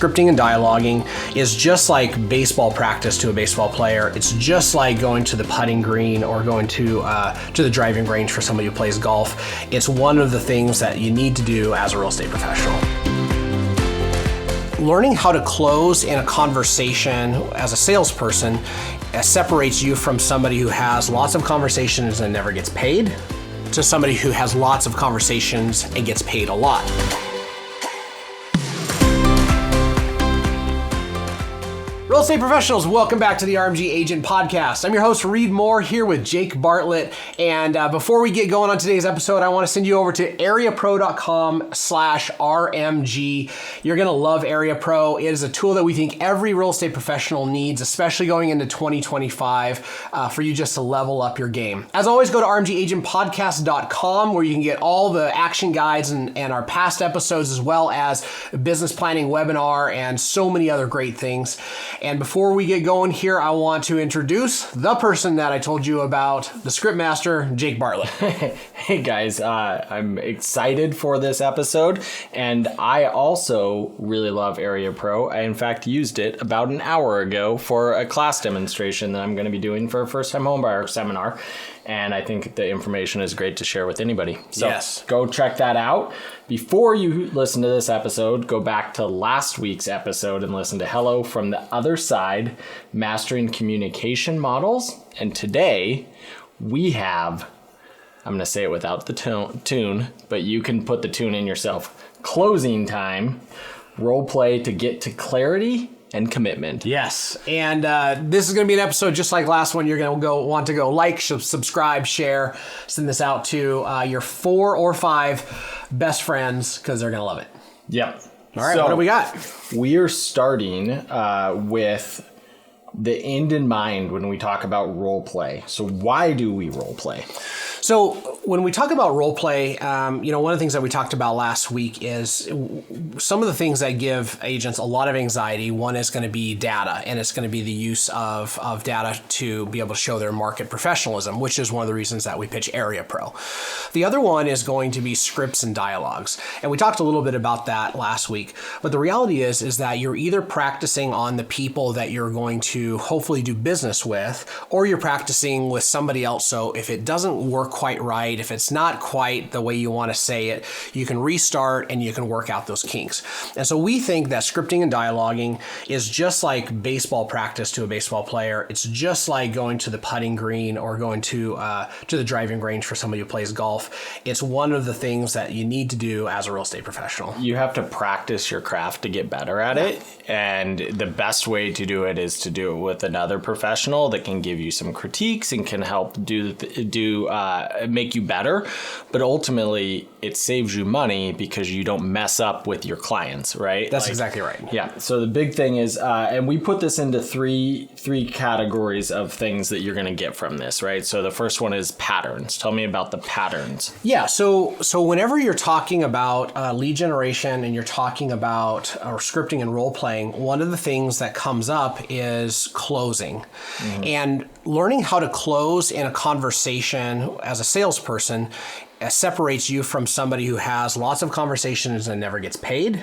scripting and dialoguing is just like baseball practice to a baseball player. It's just like going to the putting green or going to the driving range for somebody who plays golf. It's one of the things that you need to do as a real estate professional. Learning how to close in a conversation as a salesperson separates you from somebody who has lots of conversations and never gets paid to somebody who has lots of conversations and gets paid a lot. Real estate professionals, welcome back to the RMG Agent Podcast. I'm your host, Reed Moore, here with Jake Bartlett. And before we get going on today's episode, I want to send you over to areapro.com/RMG. You're going to love Area Pro. It is a tool that we think every real estate professional needs, especially going into 2025, for you just to level up your game. As always, go to rmgagentpodcast.com where you can get all the action guides and our past episodes, as well as a business planning webinar and so many other great things. And before we get going here, I want to introduce the person that I told you about, the script master, Jake Bartlett. Hey guys, I'm excited for this episode, and I also really love Area Pro. I in fact used it about an hour ago for a class demonstration that I'm going to be doing for a first-time homebuyer seminar. And I think the information is great to share with anybody. So yes, go check that out. Before you listen to this episode, go back to last week's episode and listen to Hello from the Other Side, Mastering Communication Models. And today we have, I'm going to say it without the tune, but you can put the tune in yourself. Closing time, role play to get to clarity and commitment. Yes. And this is going to be an episode just like last one. You're going to want to go like, subscribe, share, send this out to your 4 or 5 best friends because they're going to love it. Yep. All right. So what do we got? We are starting with the end in mind when we talk about role play. So why do we role play? So when we talk about role play, one of the things that we talked about last week is some of the things that give agents a lot of anxiety. One is going to be data, and it's going to be the use of data to be able to show their market professionalism, which is one of the reasons that we pitch Area Pro. The other one is going to be scripts and dialogues. And we talked a little bit about that last week. But the reality is that you're either practicing on the people that you're going to hopefully do business with, or you're practicing with somebody else. So if it doesn't work quite right, if it's not quite the way you want to say it, you can restart and you can work out those kinks. And so we think that scripting and dialoguing is just like baseball practice to a baseball player. It's just like going to the putting green or going to the driving range for somebody who plays golf. It's one of the things that you need to do as a real estate professional. You have to practice your craft to get better at it. And the best way to do it is to do it with another professional that can give you some critiques and can help make you better. But ultimately, it saves you money because you don't mess up with your clients, right? That's exactly right. Yeah. So the big thing is, and we put this into three categories of things that you're going to get from this, right? So the first one is patterns. Tell me about the patterns. Yeah. So whenever you're talking about lead generation and you're talking about or scripting and role playing, one of the things that comes up is closing. Mm-hmm. And learning how to close in a conversation as a salesperson separates you from somebody who has lots of conversations and never gets paid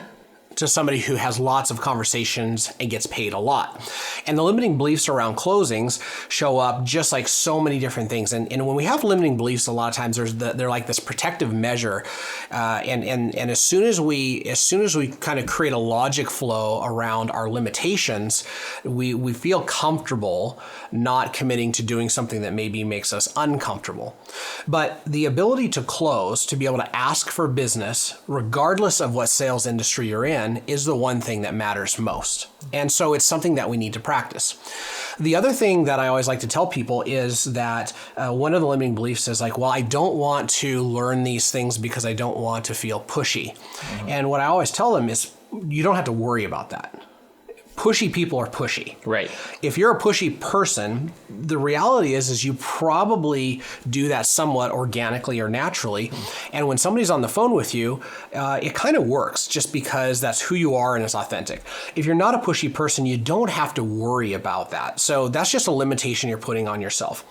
to somebody who has lots of conversations and gets paid a lot. And the limiting beliefs around closings show up just like so many different things. And when we have limiting beliefs, a lot of times they're like this protective measure. And as soon as we kind of create a logic flow around our limitations, we feel comfortable not committing to doing something that maybe makes us uncomfortable. But the ability to close, to be able to ask for business, regardless of what sales industry you're in, is the one thing that matters most. And so it's something that we need to practice. The other thing that I always like to tell people is that one of the limiting beliefs is like, well, I don't want to learn these things because I don't want to feel pushy. Mm-hmm. And what I always tell them is you don't have to worry about that. Pushy people are pushy. Right. If you're a pushy person, the reality is you probably do that somewhat organically or naturally. And when somebody's on the phone with you, it kind of works just because that's who you are and it's authentic. If you're not a pushy person, you don't have to worry about that. So that's just a limitation you're putting on yourself.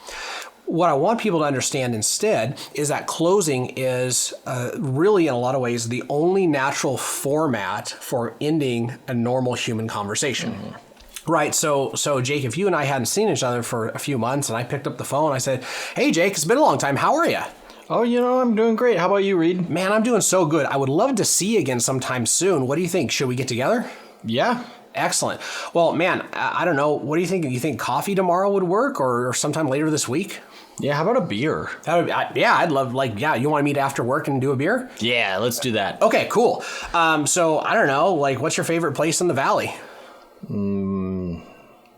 what I want people to understand instead is that closing is really, in a lot of ways, the only natural format for ending a normal human conversation. Right. So Jake, if you and I hadn't seen each other for a few months and I picked up the phone, I said, "Hey, Jake, it's been a long time. How are you?" Oh, I'm doing great. How about you, Reed? Man, I'm doing so good. I would love to see you again sometime soon. What do you think? Should we get together? Yeah. Excellent. Well, man, I don't know. What do you think? You think coffee tomorrow would work or sometime later this week? Yeah, how about a beer? I'd love, you want to meet after work and do a beer? Yeah, let's do that. Okay, cool. So, I don't know, what's your favorite place in the Valley?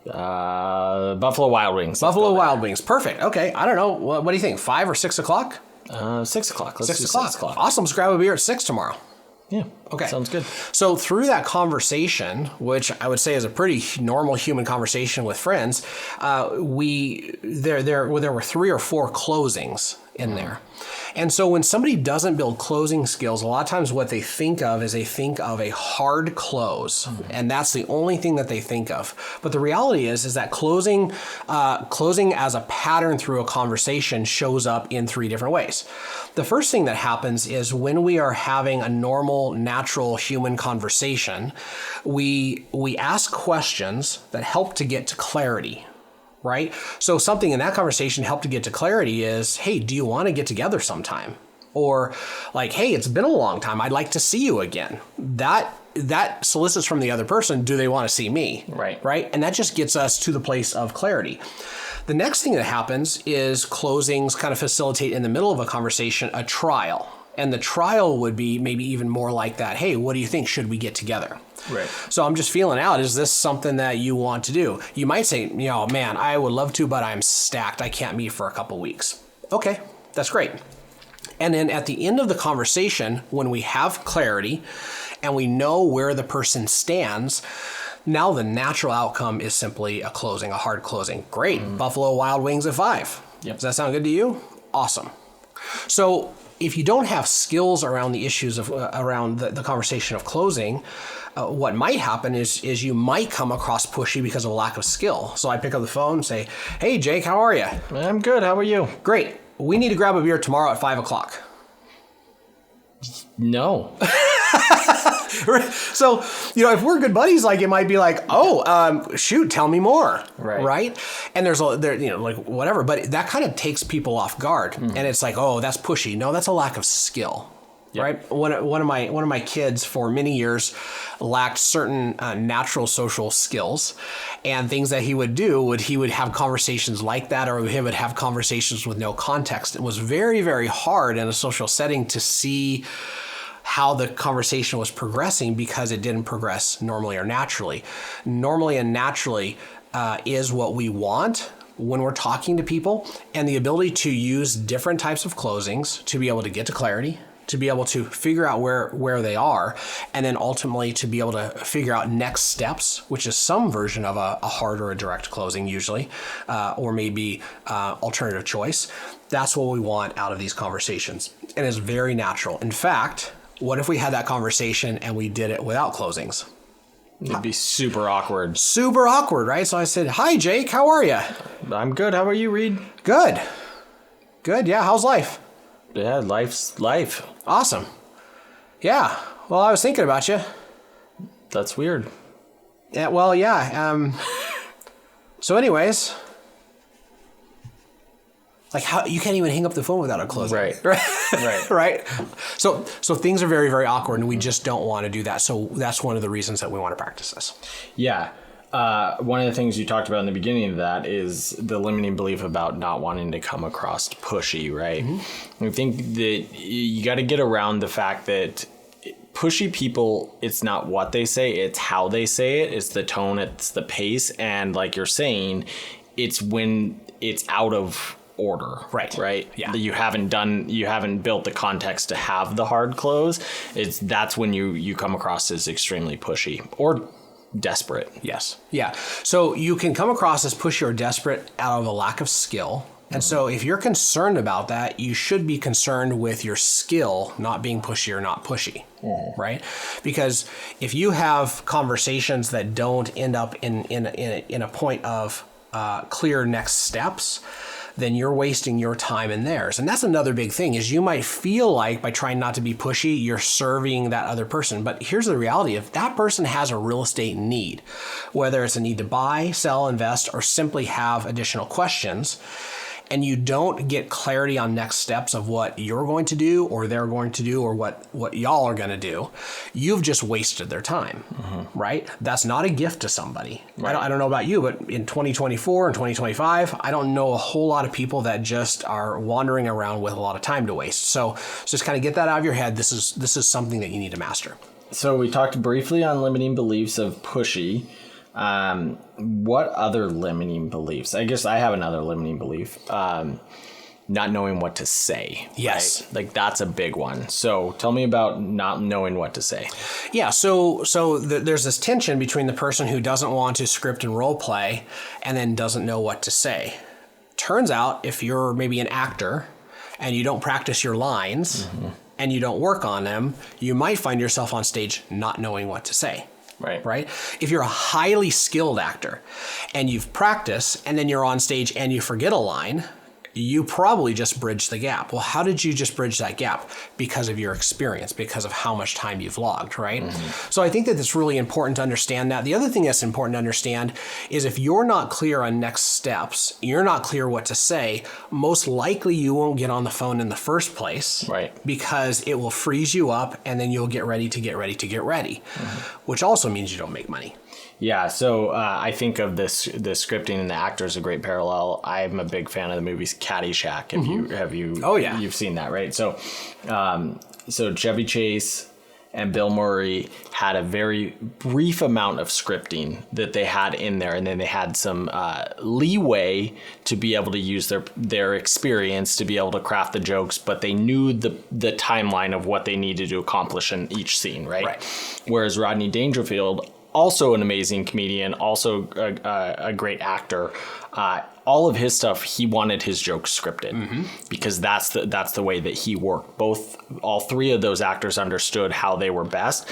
Buffalo Wild Wings. Buffalo Wild Wings. Perfect. Okay, I don't know. What do you think, 5 or 6 o'clock? 6 o'clock. Let's 6 do o'clock. 6 o'clock. Awesome. Let's grab a beer at 6 tomorrow. Yeah. Okay. Sounds good. So through that conversation, which I would say is a pretty normal human conversation with friends, there were 3 or 4 closings in there. And so when somebody doesn't build closing skills, a lot of times what they think of is a hard close. And that's the only thing that they think of. But the reality is that closing as a pattern through a conversation shows up in 3 different ways. The first thing that happens is when we are having a normal, natural human conversation, we ask questions that help to get to clarity. Right? So something in that conversation helped to get to clarity is, hey, do you want to get together sometime? Or hey, it's been a long time. I'd like to see you again. That solicits from the other person, do they want to see me? Right? And that just gets us to the place of clarity. The next thing that happens is closings kind of facilitate in the middle of a conversation a trial. And the trial would be maybe even more like that. Hey, what do you think? Should we get together? Right. So I'm just feeling out. Is this something that you want to do? You might say, man, I would love to, but I'm stacked. I can't meet for a couple weeks. Okay, that's great. And then at the end of the conversation, when we have clarity and we know where the person stands, now the natural outcome is simply a closing, a hard closing. Great. Buffalo Wild Wings at 5. Yep. Does that sound good to you? Awesome. So if you don't have skills around the issues of around the conversation of closing, what might happen is you might come across pushy because of a lack of skill. So I pick up the phone and say, "Hey, Jake, how are you?" I'm good. How are you? Great. We need to grab a beer tomorrow at 5 o'clock. No. So, if we're good buddies, it might be shoot, tell me more. Right. And there's whatever, but that kind of takes people off guard. And it's oh, that's pushy. No, that's a lack of skill. Yep. Right. One of my kids for many years lacked certain natural social skills, and things that he would do he would have conversations like that, or he would have conversations with no context. It was very, very hard in a social setting to see how the conversation was progressing because it didn't progress normally or naturally. Normally and naturally is what we want when we're talking to people, and the ability to use different types of closings to be able to get to clarity, to be able to figure out where they are, and then ultimately to be able to figure out next steps, which is some version of a hard or a direct closing usually, or maybe alternative choice. That's what we want out of these conversations. And it's very natural. In fact, what if we had that conversation and we did it without closings? It'd be super awkward. Super awkward, right? So I said, "Hi, Jake, how are you?" I'm good. How are you, Reed? Good. Yeah, how's life? Yeah, life's life. Awesome. Yeah, well, I was thinking about you. That's weird. Yeah, well, yeah. So anyways, how you can't even hang up the phone without a closing. Right. So things are very, very awkward, and we just don't want to do that. So that's one of the reasons that we want to practice this. Yeah. One of the things you talked about in the beginning of that is the limiting belief about not wanting to come across pushy, right? I think that you got to get around the fact that pushy people, it's not what they say, it's how they say it. It's the tone, it's the pace. And like you're saying, it's when it's out of order. Right. Yeah. You haven't built the context to have the hard close. That's when you come across as extremely pushy or desperate. Yes. Yeah. So you can come across as pushy or desperate out of a lack of skill. And so if you're concerned about that, you should be concerned with your skill not being pushy or not pushy, right? Because if you have conversations that don't end up in a point of clear next steps, then you're wasting your time and theirs. And that's another big thing is you might feel like by trying not to be pushy, you're serving that other person. But here's the reality. If that person has a real estate need, whether it's a need to buy, sell, invest, or simply have additional questions, and you don't get clarity on next steps of what you're going to do or they're going to do or what y'all are going to do, you've just wasted their time, right? That's not a gift to somebody. Right. I don't know about you, but in 2024 and 2025, I don't know a whole lot of people that just are wandering around with a lot of time to waste. So just kind of get that out of your head. This is something that you need to master. So we talked briefly on limiting beliefs of pushy. What other limiting beliefs? I guess I have another limiting belief. Not knowing what to say. Yes. Right? Like that's a big one. So tell me about not knowing what to say. Yeah. So there's this tension between the person who doesn't want to script and role play and then doesn't know what to say. Turns out if you're maybe an actor and you don't practice your lines and you don't work on them, you might find yourself on stage not knowing what to say. Right? If you're a highly skilled actor and you've practiced and then you're on stage and you forget a line, you probably just bridged the gap. Well, how did you just bridge that gap? Because of your experience, because of how much time you've logged, right? So I think that it's really important to understand that. The other thing that's important to understand is if you're not clear on next steps, you're not clear what to say, most likely you won't get on the phone in the first place. Right. Because it will freeze you up and then you'll get ready, which also means you don't make money. Yeah, so I think of the scripting and the actor as a great parallel. I'm a big fan of the movies Caddyshack. Have you? Oh yeah, you've seen that, right? So, so Chevy Chase and Bill Murray had a very brief amount of scripting that they had in there, and then they had some leeway to be able to use their experience to be able to craft the jokes, but they knew the timeline of what they needed to accomplish in each scene, right? Whereas Rodney Dangerfield, also an amazing comedian, also a great actor. All of his stuff, he wanted his jokes scripted because that's the way that he worked. All three of those actors understood how they were best,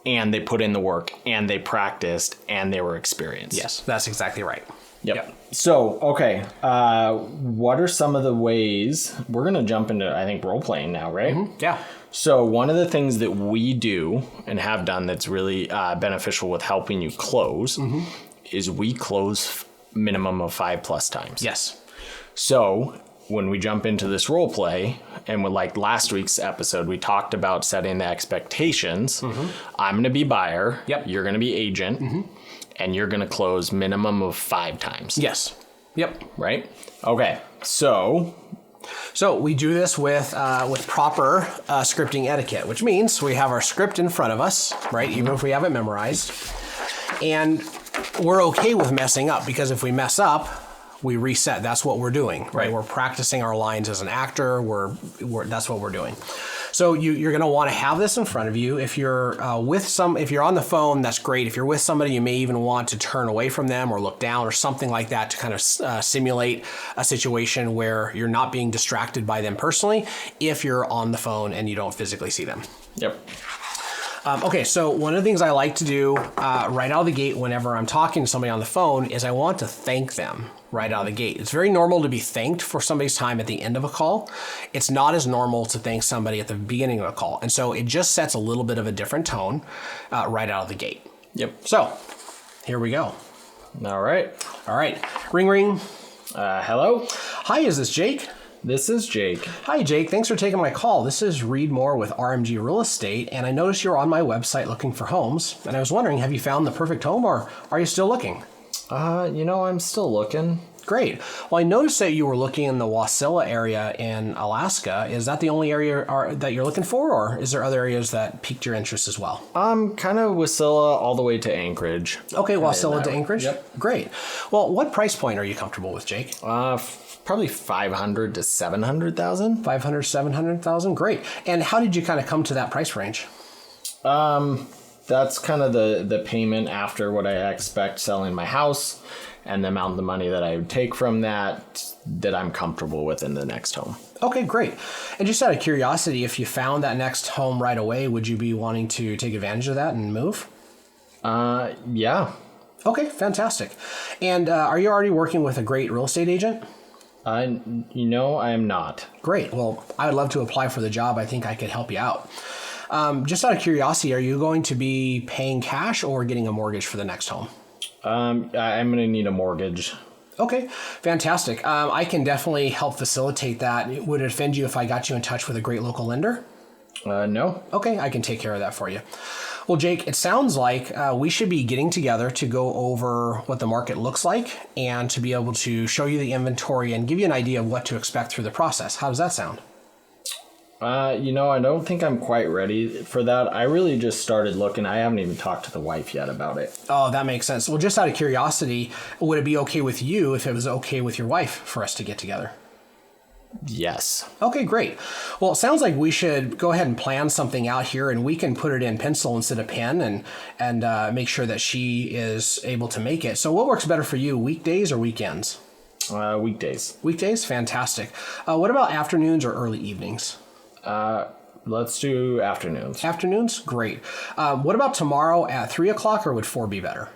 and they put in the work, and they practiced, and they were experienced. Yes, that's exactly right. Yep. So, okay, what are some of the ways we're going to jump into? I think role playing now, right? Yeah. So one of the things that we do and have done that's really beneficial with helping you close is we close minimum of 5+ times. Yes. So when we jump into this role play, and with like last week's episode, we talked about setting the expectations. I'm going to be buyer. Yep. You're going to be agent. And you're going to close minimum of 5 times. Yes. Yep. Right? Okay. So we do this with proper scripting etiquette, which means we have our script in front of us, right? Even if we have it memorized. And we're okay with messing up because if we mess up, we reset. That's what we're doing, right? We're practicing our lines as an actor. That's what we're doing. So you're going to want to have this in front of you. If you're if you're on the phone, that's great. If you're with somebody, you may even want to turn away from them or look down or something like that to kind of simulate a situation where you're not being distracted by them personally if you're on the phone and you don't physically see them. Yep. Okay, so one of the things I like to do right out of the gate whenever I'm talking to somebody on the phone is I want to thank them right out of the gate. It's very normal to be thanked for somebody's time at the end of a call. It's not as normal to thank somebody at the beginning of a call. And so it just sets a little bit of a different tone right out of the gate. Yep. So here we go. All right. Ring, ring. Hello? Hi, is this Jake? This is Jake. Hi, Jake. Thanks for taking my call. This is Reed Moore with RMG Real Estate, and I noticed you're on my website looking for homes, and I was wondering, have you found the perfect home, or are you still looking? I'm still looking. Great. Well, I noticed that you were looking in the Wasilla area in Alaska. Is that the only area that you're looking for, or is there other areas that piqued your interest as well? Kind of Wasilla all the way to Anchorage. Okay, Wasilla to Anchorage? Yep. Great. Well, what price point are you comfortable with, Jake? Probably 500 to 700,000. 500, 700,000? Great. And how did you kind of come to that price range? That's kind of the payment after what I expect selling my house and the amount of money that I would take from that I'm comfortable with in the next home. Okay, great. And just out of curiosity, if you found that next home right away, would you be wanting to take advantage of that and move? Yeah. Okay, fantastic. And are you already working with a great real estate agent? I am not. Great. Well, I would love to apply for the job. I think I could help you out. Just out of curiosity, are you going to be paying cash or getting a mortgage for the next home? I'm going to need a mortgage. Okay, fantastic. I can definitely help facilitate that. Would it offend you if I got you in touch with a great local lender? No. Okay, I can take care of that for you. Well, Jake, it sounds like we should be getting together to go over what the market looks like and to be able to show you the inventory and give you an idea of what to expect through the process. How does that sound? I don't think I'm quite ready for that. I really just started looking. I haven't even talked to the wife yet about it. Oh, that makes sense. Well, just out of curiosity, would it be okay with you if it was okay with your wife for us to get together? Yes. Okay, great. Well, it sounds like we should go ahead and plan something out here, and we can put it in pencil instead of pen and make sure that she is able to make it. So what works better for you, weekdays or weekends? Weekdays. Weekdays? Fantastic. What about afternoons or early evenings? Let's do afternoons. Afternoons? Great. What about tomorrow at 3 o'clock, or would 4 be better?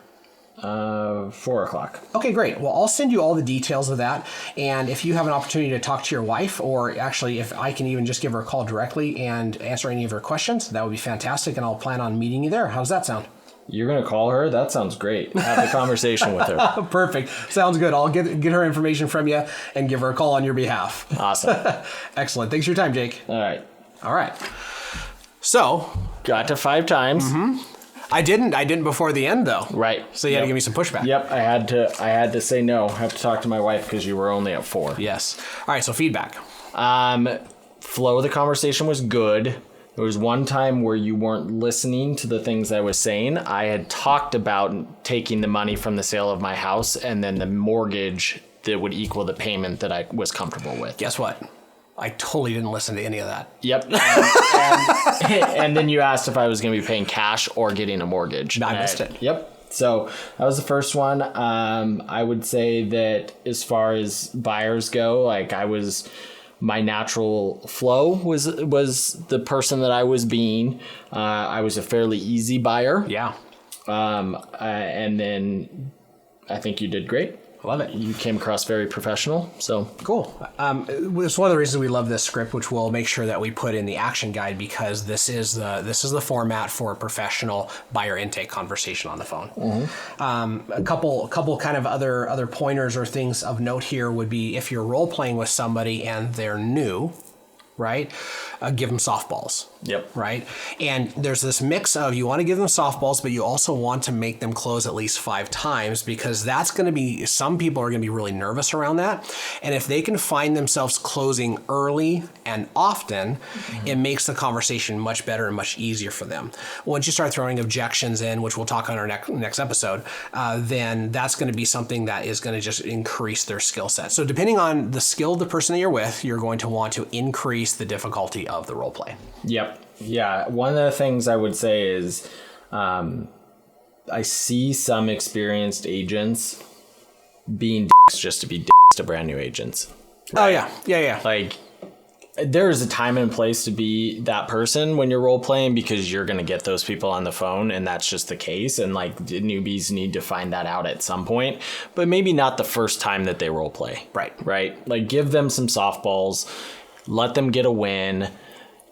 4 o'clock. Okay, great. Well, I'll send you all the details of that. And if you have an opportunity to talk to your wife, or actually if I can even just give her a call directly and answer any of her questions, that would be fantastic. And I'll plan on meeting you there. How does that sound? You're going to call her? That sounds great. Have a conversation with her. Perfect. Sounds good. I'll get her information from you and give her a call on your behalf. Awesome. Excellent. Thanks for your time, Jake. All right. So. Got to 5 times. Mm-hmm. I didn't before the end, though. Right. So you had to give me some pushback. Yep. I had to say no. I have to talk to my wife because you were only at 4. Yes. All right. So feedback. Flow of the conversation was good. There was one time where you weren't listening to the things I was saying. I had talked about taking the money from the sale of my house and then the mortgage that would equal the payment that I was comfortable with. Guess what? I totally didn't listen to any of that. Yep. And then you asked if I was going to be paying cash or getting a mortgage. I missed it. Yep. So that was the first one. I would say that as far as buyers go, my natural flow was the person that I was being. I was a fairly easy buyer. Yeah. And then I think you did great. Love it. You came across very professional. So cool. It's one of the reasons we love this script, which we'll make sure that we put in the action guide, because this is the format for a professional buyer intake conversation on the phone. Mm-hmm. A couple kind of other pointers or things of note here would be if you're role playing with somebody and they're new, right? Give them softballs. Yep. Right. And there's this mix of you want to give them softballs, but you also want to make them close at least 5 times, because that's going to be, some people are going to be really nervous around that. And if they can find themselves closing early and often, mm-hmm. it makes the conversation much better and much easier for them. Once you start throwing objections in, which we'll talk on our next episode, then that's going to be something that is going to just increase their skill set. So depending on the skill of the person that you're with, you're going to want to increase the difficulty of the role play. Yep. Yeah. One of the things I would say is I see some experienced agents being dicks just to be dicks to brand new agents. Right? Oh, yeah. Yeah. Like, there is a time and place to be that person when you're role playing, because you're going to get those people on the phone, and that's just the case. And like, newbies need to find that out at some point, but maybe not the first time that they role play. Right. Like, give them some softballs, let them get a win,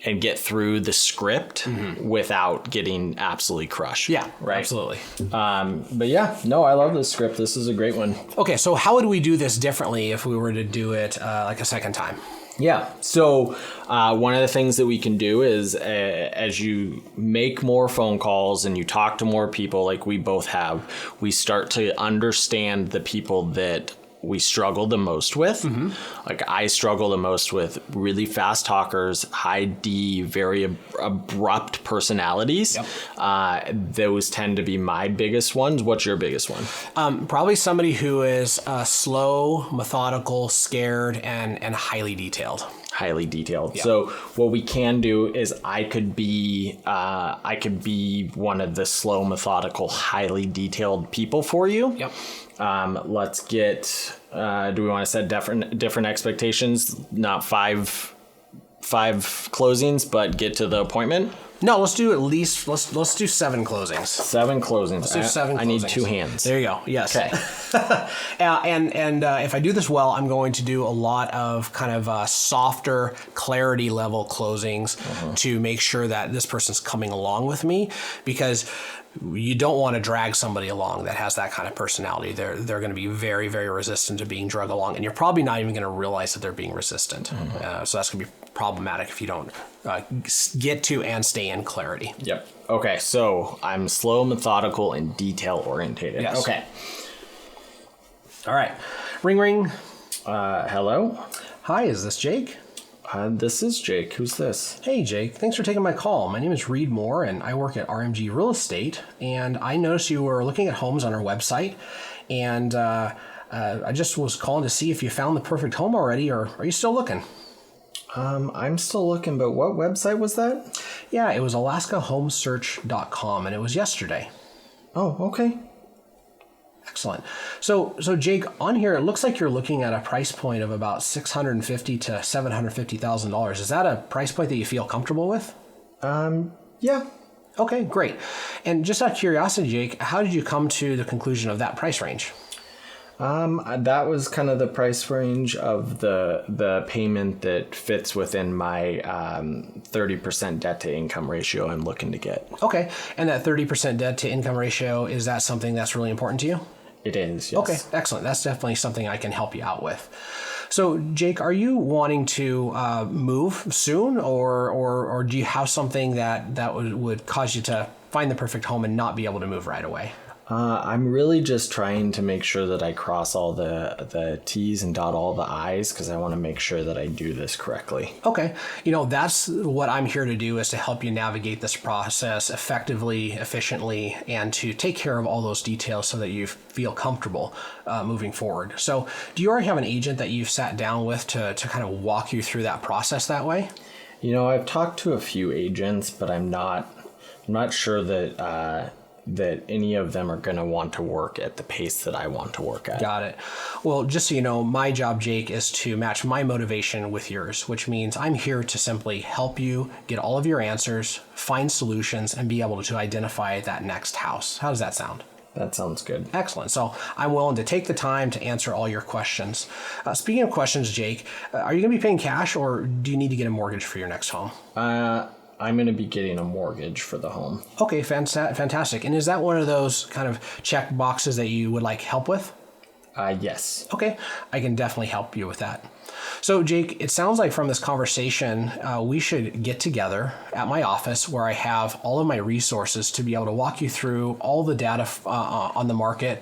and get through the script mm-hmm. without getting absolutely crushed. Yeah, right. Absolutely. But yeah, no, I love this script. This is a great one. Okay, so how would we do this differently if we were to do it like a second time? Yeah. So one of the things that we can do is as you make more phone calls and you talk to more people like we both have, we start to understand the people that we struggle the most with. Mm-hmm. Like, I struggle the most with really fast talkers, high D, very abrupt personalities. Yep. Those tend to be my biggest ones. What's your biggest one? Probably somebody who is slow, methodical, scared, and highly detailed. Highly detailed. Yep. So what we can do is I could be one of the slow, methodical, highly detailed people for you. Yep. Let's get, do we want to set different expectations? Not five closings, but get to the appointment. No, let's do at least let's do 7 closings. 7 closings. Let's do 7 closings. I need 2 hands. There you go. Yes. Okay. And if I do this well, I'm going to do a lot of kind of softer clarity level closings to make sure that this person's coming along with me, because you don't want to drag somebody along that has that kind of personality. They're going to be very, very resistant to being dragged along, and you're probably not even going to realize that they're being resistant. So that's going to be problematic if you don't get to and stay in clarity. Yep. Okay, so I'm slow, methodical, and detail orientated. Yes. Okay. All right. Ring, ring. Hello? Hi, is this Jake? This is Jake. Who's this? Hey, Jake. Thanks for taking my call. My name is Reed Moore, and I work at RMG Real Estate. And I noticed you were looking at homes on our website. And I just was calling to see if you found the perfect home already, or are you still looking? I'm still looking, but what website was that? Yeah, it was alaskahomesearch.com, and it was yesterday. Oh, okay. Excellent. So Jake, on here, it looks like you're looking at a price point of about $650,000 to $750,000. Is that a price point that you feel comfortable with? Yeah. Okay, great. And just out of curiosity, Jake, how did you come to the conclusion of that price range? That was kind of the price range of the payment that fits within my 30% debt to income ratio I'm looking to get. Okay. And that 30% debt to income ratio, is that something that's really important to you? It is, yes. Okay, excellent. That's definitely something I can help you out with. So, Jake, are you wanting to move soon, or do you have something that would cause you to find the perfect home and not be able to move right away? I'm really just trying to make sure that I cross all the T's and dot all the I's, because I want to make sure that I do this correctly. Okay. That's what I'm here to do, is to help you navigate this process effectively, efficiently, and to take care of all those details so that you feel comfortable moving forward. So do you already have an agent that you've sat down with to kind of walk you through that process that way? I've talked to a few agents, but I'm not sure that any of them are going to want to work at the pace that I want to work at. Got it. Well, just so you know, my job, Jake, is to match my motivation with yours, which means I'm here to simply help you get all of your answers, find solutions, and be able to identify that next house. How does that sound? That sounds good. Excellent. So I'm willing to take the time to answer all your questions. Speaking of questions, Jake, are you going to be paying cash, or do you need to get a mortgage for your next home? I'm going to be getting a mortgage for the home. Okay, fantastic. And is that one of those kind of check boxes that you would like help with? Yes. Okay, I can definitely help you with that. So, Jake, it sounds like from this conversation, we should get together at my office where I have all of my resources to be able to walk you through all the data on the market,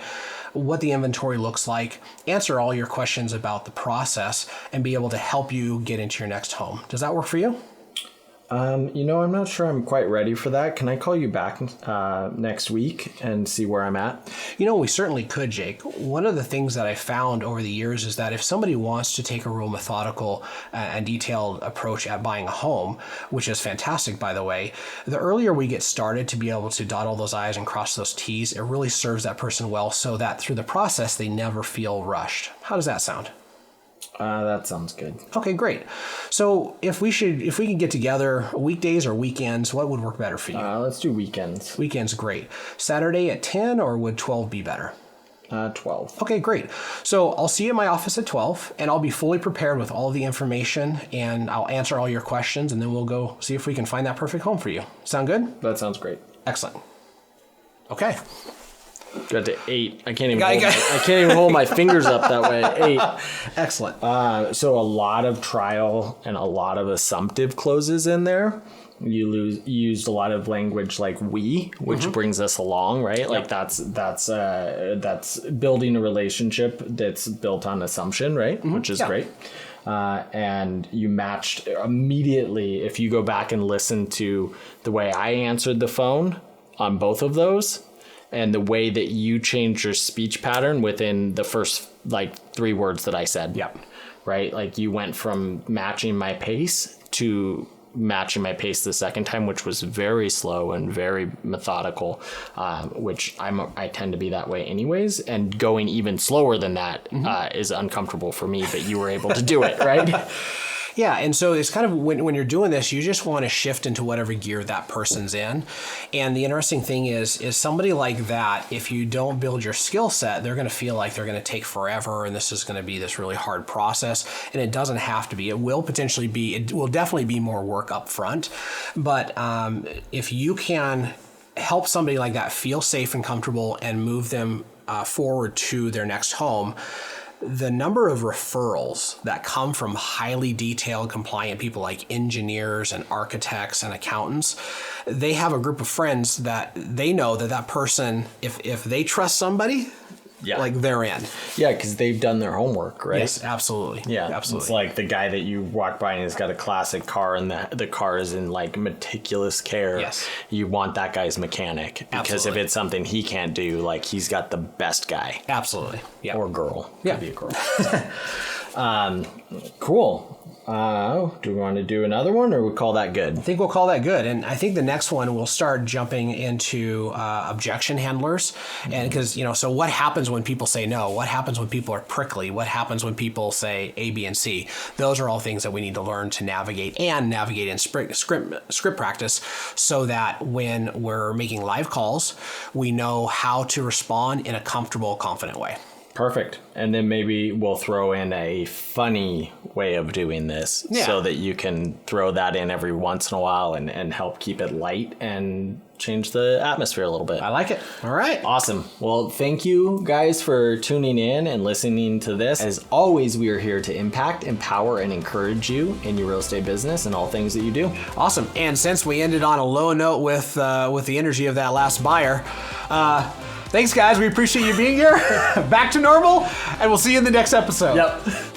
what the inventory looks like, answer all your questions about the process, and be able to help you get into your next home. Does that work for you? I'm not sure I'm quite ready for that. Can I call you back next week and see where I'm at? We certainly could, Jake. One of the things that I found over the years is that if somebody wants to take a real methodical and detailed approach at buying a home, which is fantastic, by the way, the earlier we get started to be able to dot all those I's and cross those T's, it really serves that person well, so that through the process, they never feel rushed. How does that sound? That sounds good. Okay, great. So if we can get together weekdays or weekends, what would work better for you? Let's do weekends. Weekends, great. Saturday at 10, or would 12 be better? 12. Okay, great. So I'll see you at my office at 12, and I'll be fully prepared with all of the information, and I'll answer all your questions, and then we'll go see if we can find that perfect home for you. Sound good? That sounds great. Excellent. Okay. Got to 8. I can't even hold my fingers up that way. 8. Excellent. So a lot of trial and a lot of assumptive closes in there. You used a lot of language like we, which brings us along, right? Yep. Like that's building a relationship that's built on assumption, right? Which is great. And you matched immediately. If you go back and listen to the way I answered the phone on both of those, and the way that you changed your speech pattern within the first 3 words that I said. Yep. Right? Like you went from matching my pace to matching my pace the second time, which was very slow and very methodical, which I tend to be that way anyways. And going even slower than that is uncomfortable for me, but you were able to do it, right? Yeah, and so it's kind of when you're doing this, you just want to shift into whatever gear that person's in. And the interesting thing is somebody like that, if you don't build your skill set, they're going to feel like they're going to take forever, and this is going to be this really hard process. And it doesn't have to be. It will definitely be more work up front. But if you can help somebody like that feel safe and comfortable and move them forward to their next home, the number of referrals that come from highly detailed, compliant people like engineers and architects and accountants, they have a group of friends that they know that person, if they trust somebody, like they're in. Yeah, because they've done their homework, right? Yes, absolutely. Yeah, absolutely. It's like the guy that you walk by and he's got a classic car and the car is in like meticulous care. Yes. You want that guy's mechanic because Absolutely. if it's something he can't do, like he's got the best guy. Absolutely. Yeah. Or girl. Yeah. Could be a girl. Cool. Do we want to do another one or we call that good? I think we'll call that good. And I think the next one we'll start jumping into objection handlers. And because, so what happens when people say no? What happens when people are prickly? What happens when people say A, B, and C? Those are all things that we need to learn to navigate in script practice so that when we're making live calls, we know how to respond in a comfortable, confident way. Perfect. And then maybe we'll throw in a funny way of doing this so that you can throw that in every once in a while and help keep it light and change the atmosphere a little bit. I like it. All right. Awesome. Well, thank you guys for tuning in and listening to this. As always, we are here to impact, empower, and encourage you in your real estate business and all things that you do. Awesome. And since we ended on a low note with the energy of that last buyer, thanks, guys. We appreciate you being here. Back to normal, and we'll see you in the next episode. Yep.